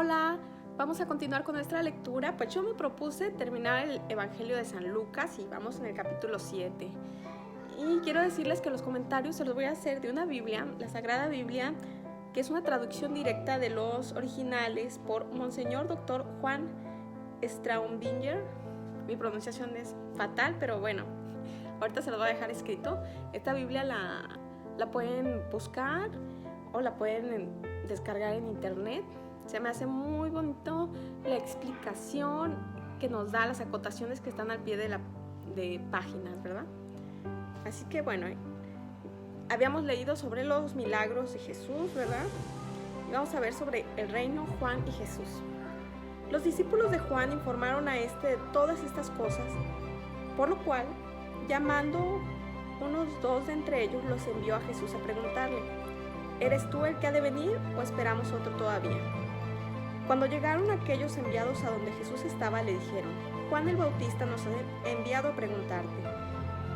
Hola, vamos a continuar con nuestra lectura. Pues yo me propuse terminar el Evangelio de San Lucas y vamos en el capítulo 7. Y quiero decirles que los comentarios se los voy a hacer de una Biblia, la Sagrada Biblia, que es una traducción directa de los originales por Monseñor Dr. Juan Straumbinger. Mi pronunciación es fatal, pero bueno, ahorita se los voy a dejar escrito. Esta Biblia la pueden buscar o la pueden descargar en internet. Se me hace muy bonito la explicación que nos da, las acotaciones que están al pie de páginas, ¿verdad? Así que bueno, habíamos leído sobre los milagros de Jesús, ¿verdad? Y vamos a ver sobre el reino, Juan y Jesús. Los discípulos de Juan informaron a de todas estas cosas, por lo cual, llamando unos dos de entre ellos, los envió a Jesús a preguntarle: ¿eres tú el que ha de venir o esperamos otro todavía? Cuando llegaron aquellos enviados a donde Jesús estaba, le dijeron: Juan el Bautista nos ha enviado a preguntarte: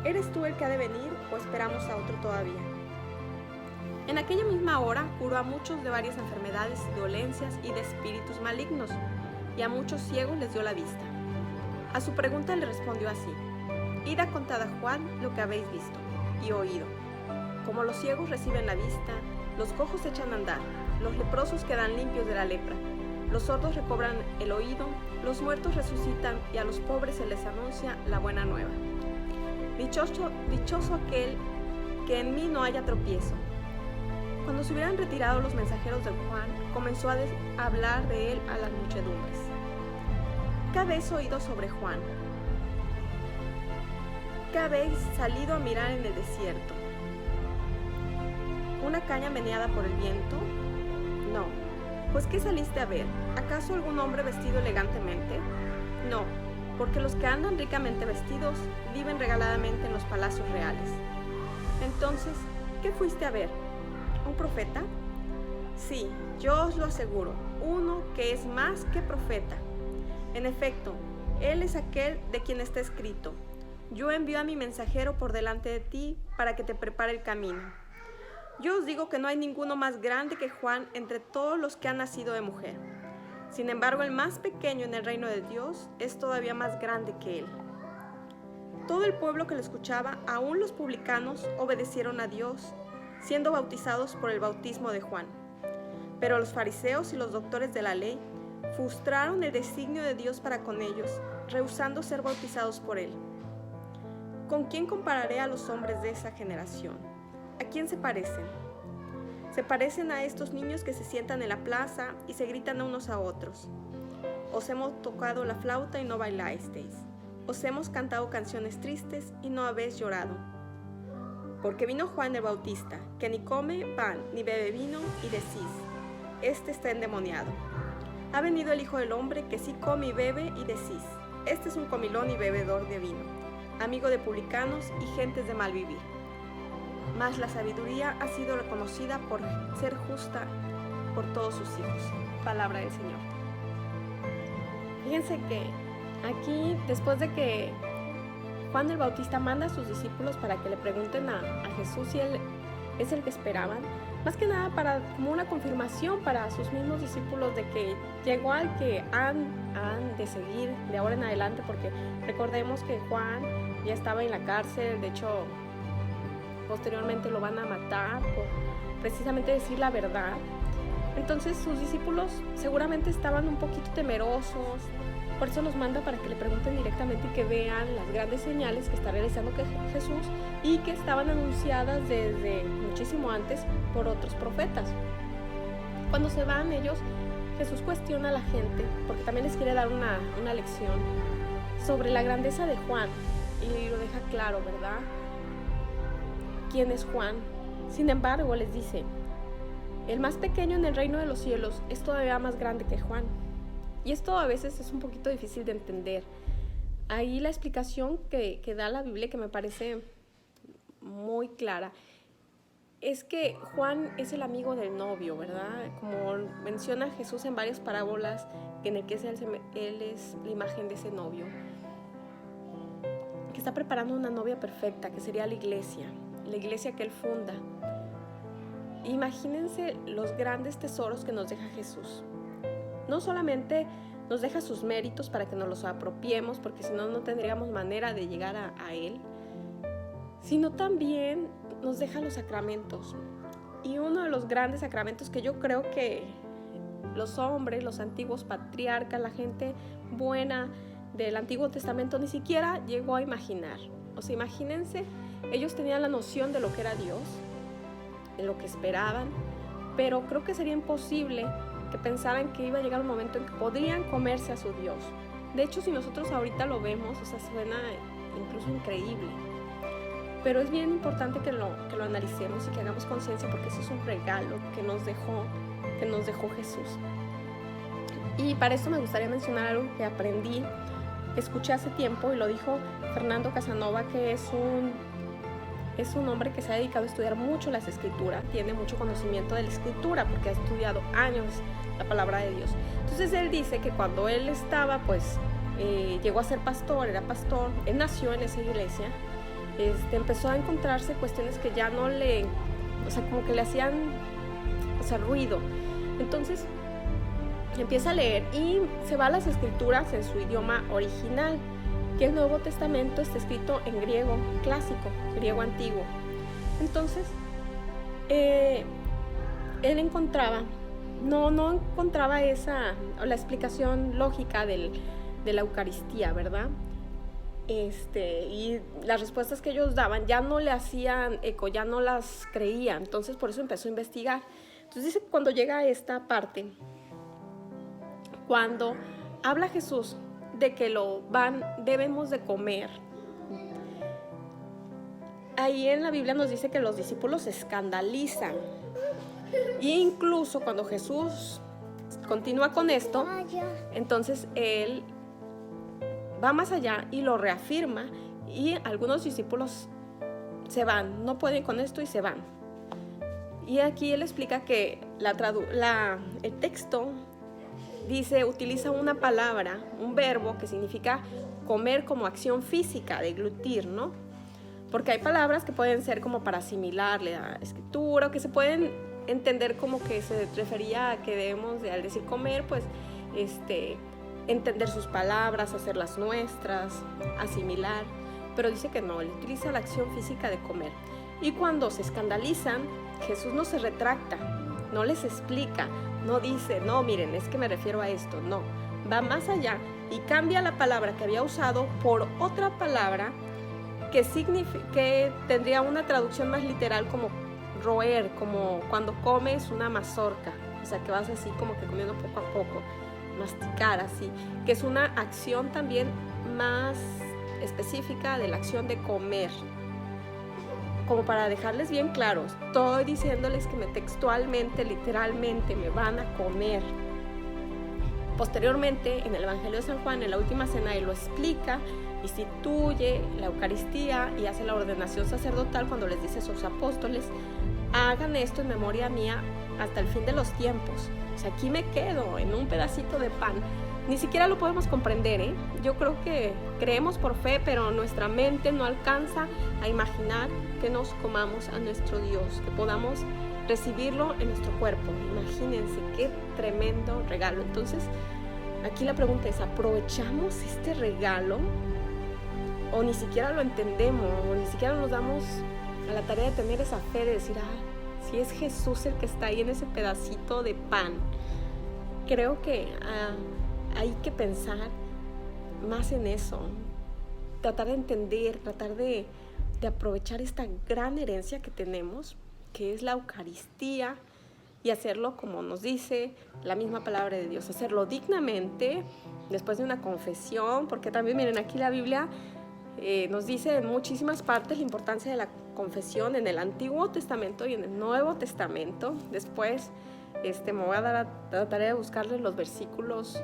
¿eres tú el que ha de venir o esperamos a otro todavía? En aquella misma hora curó a muchos de varias enfermedades, dolencias y de espíritus malignos, y a muchos ciegos les dio la vista. A su pregunta le respondió así: Id a contar a Juan lo que habéis visto y oído. Como los ciegos reciben la vista, los cojos echan a andar, los leprosos quedan limpios de la lepra, los sordos recobran el oído, los muertos resucitan y a los pobres se les anuncia la buena nueva. Dichoso aquel que en mí no haya tropiezo. Cuando se hubieran retirado los mensajeros de Juan, comenzó a hablar de él a las muchedumbres. ¿Qué habéis oído sobre Juan? ¿Qué habéis salido a mirar en el desierto? ¿Una caña meneada por el viento? No. Pues ¿qué saliste a ver? ¿Acaso algún hombre vestido elegantemente? No, porque los que andan ricamente vestidos viven regaladamente en los palacios reales. Entonces, ¿qué fuiste a ver? ¿Un profeta? Sí, yo os lo aseguro, uno que es más que profeta. En efecto, él es aquel de quien está escrito: yo envío a mi mensajero por delante de ti para que te prepare el camino. Yo os digo que no hay ninguno más grande que Juan entre todos los que han nacido de mujer. Sin embargo, el más pequeño en el reino de Dios es todavía más grande que él. Todo el pueblo que lo escuchaba, aun los publicanos, obedecieron a Dios, siendo bautizados por el bautismo de Juan. Pero los fariseos y los doctores de la ley frustraron el designio de Dios para con ellos, rehusando ser bautizados por él. ¿Con quién compararé a los hombres de esa generación? ¿A quién se parecen? Se parecen a estos niños que se sientan en la plaza y se gritan unos a otros: os hemos tocado la flauta y no bailasteis, os hemos cantado canciones tristes y no habéis llorado. Porque vino Juan el Bautista, que ni come pan ni bebe vino, y decís: este está endemoniado. Ha venido el Hijo del Hombre, que sí come y bebe, y decís: este es un comilón y bebedor de vino, amigo de publicanos y gentes de mal vivir. Mas la sabiduría ha sido reconocida por ser justa por todos sus hijos. Palabra del Señor. Fíjense que aquí, después de que Juan el Bautista manda a sus discípulos para que le pregunten a Jesús si él es el que esperaban, más que nada como una confirmación para sus mismos discípulos de que llegó al que han de seguir de ahora en adelante, porque recordemos que Juan ya estaba en la cárcel. De hecho, posteriormente lo van a matar por precisamente decir la verdad. Entonces sus discípulos seguramente estaban un poquito temerosos. Por eso los manda para que le pregunten directamente y que vean las grandes señales que está realizando Jesús y que estaban anunciadas desde muchísimo antes por otros profetas. Cuando se van ellos, Jesús cuestiona a la gente, porque también les quiere dar una lección sobre la grandeza de Juan, y lo deja claro, ¿verdad? ¿Quién es Juan? Sin embargo, les dice: el más pequeño en el reino de los cielos es todavía más grande que Juan. Y esto a veces es un poquito difícil de entender. Ahí la explicación que da la Biblia, que me parece muy clara, es que Juan es el amigo del novio, ¿verdad? Como menciona Jesús en varias parábolas, en el que él es la imagen de ese novio, que está preparando una novia perfecta, que sería la iglesia que él funda. Imagínense los grandes tesoros que nos deja Jesús. no solamente nos deja sus méritos para que nos los apropiemos, porque si no, no tendríamos manera de llegar a Él, sino también nos deja los sacramentos. Y uno de los grandes sacramentos que yo creo que los hombres, los antiguos patriarcas, la gente buena del Antiguo Testamento ni siquiera llegó a imaginar. O sea, imagínense, ellos tenían la noción de lo que era Dios, de lo que esperaban, pero creo que sería imposible que pensaran que iba a llegar un momento en que podrían comerse a su Dios. De hecho, si nosotros ahorita lo vemos, o sea, suena incluso increíble. Pero es bien importante que lo analicemos y que hagamos conciencia, porque eso es un regalo que nos dejó Jesús. Y para esto me gustaría mencionar algo que aprendí, que escuché hace tiempo y lo dijo Fernando Casanova, que es un hombre que se ha dedicado a estudiar mucho las escrituras, tiene mucho conocimiento de la escritura porque ha estudiado años la palabra de Dios. Entonces él dice que cuando él estaba, llegó a ser pastor, era pastor, él nació en esa iglesia, empezó a encontrarse cuestiones que ya no como que le hacían, ruido. Entonces empieza a leer y se va a las escrituras en su idioma original, que el Nuevo Testamento está escrito en griego clásico, griego antiguo. Entonces, él no encontraba la explicación lógica de la Eucaristía, ¿verdad? Y las respuestas que ellos daban ya no le hacían eco, ya no las creía. Entonces, por eso empezó a investigar. Entonces dice que cuando llega a esta parte, cuando habla Jesús de que debemos de comer, ahí en la Biblia nos dice que los discípulos se escandalizan. E incluso cuando Jesús continúa con esto, entonces Él va más allá y lo reafirma, y algunos discípulos se van, no pueden con esto y se van. Y aquí Él explica que el texto utiliza una palabra, un verbo que significa comer como acción física, deglutir, ¿no? Porque hay palabras que pueden ser como para asimilarle a la escritura, o que se pueden entender como que se refería a que debemos al decir comer, entender sus palabras, hacerlas nuestras, asimilar. Pero dice que no, él utiliza la acción física de comer. Y cuando se escandalizan, Jesús no se retracta, no les explica, no dice, no, miren, es que me refiero a esto, no. Va más allá y cambia la palabra que había usado por otra palabra que tendría una traducción más literal, como roer, como cuando comes una mazorca, o sea, que vas así como que comiendo poco a poco, masticar así, que es una acción también más específica de la acción de comer. Como para dejarles bien claros, estoy diciéndoles que textualmente, literalmente, me van a comer. Posteriormente, en el Evangelio de San Juan, en la última cena, él lo explica, instituye la Eucaristía y hace la ordenación sacerdotal cuando les dice a sus apóstoles: hagan esto en memoria mía hasta el fin de los tiempos. O sea, aquí me quedo en un pedacito de pan. Ni siquiera lo podemos comprender, ¿eh? Yo creo que creemos por fe, pero nuestra mente no alcanza a imaginar que nos comamos a nuestro Dios, que podamos recibirlo en nuestro cuerpo. Imagínense qué tremendo regalo. Entonces, aquí la pregunta es: ¿aprovechamos este regalo? ¿O ni siquiera lo entendemos? ¿O ni siquiera nos damos a la tarea de tener esa fe de decir, si es Jesús el que está ahí en ese pedacito de pan? Creo que hay que pensar más en eso, tratar de entender, tratar de aprovechar esta gran herencia que tenemos, que es la Eucaristía, y hacerlo como nos dice la misma palabra de Dios, hacerlo dignamente, después de una confesión, porque también miren, aquí la Biblia nos dice en muchísimas partes la importancia de la confesión en el Antiguo Testamento y en el Nuevo Testamento. Después me voy a dar la tarea de buscarles los versículos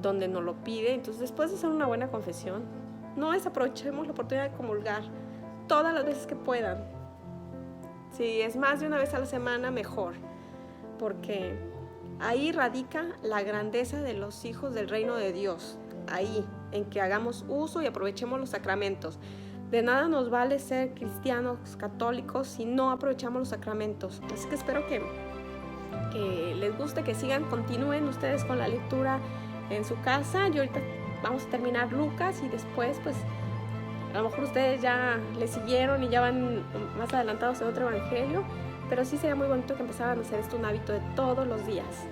donde nos lo pide. Entonces, después de hacer una buena confesión, no desaprovechemos la oportunidad de comulgar todas las veces que puedan. Si es más de una vez a la semana, mejor, porque ahí radica la grandeza de los hijos del reino de Dios, ahí, en que hagamos uso y aprovechemos los sacramentos. De nada nos vale ser cristianos católicos si no aprovechamos los sacramentos. Así que espero que que les guste, que continúen ustedes con la lectura en su casa. Yo ahorita vamos a terminar Lucas y después pues a lo mejor ustedes ya le siguieron y ya van más adelantados en otro evangelio, pero sí sería muy bonito que empezaran a hacer esto un hábito de todos los días.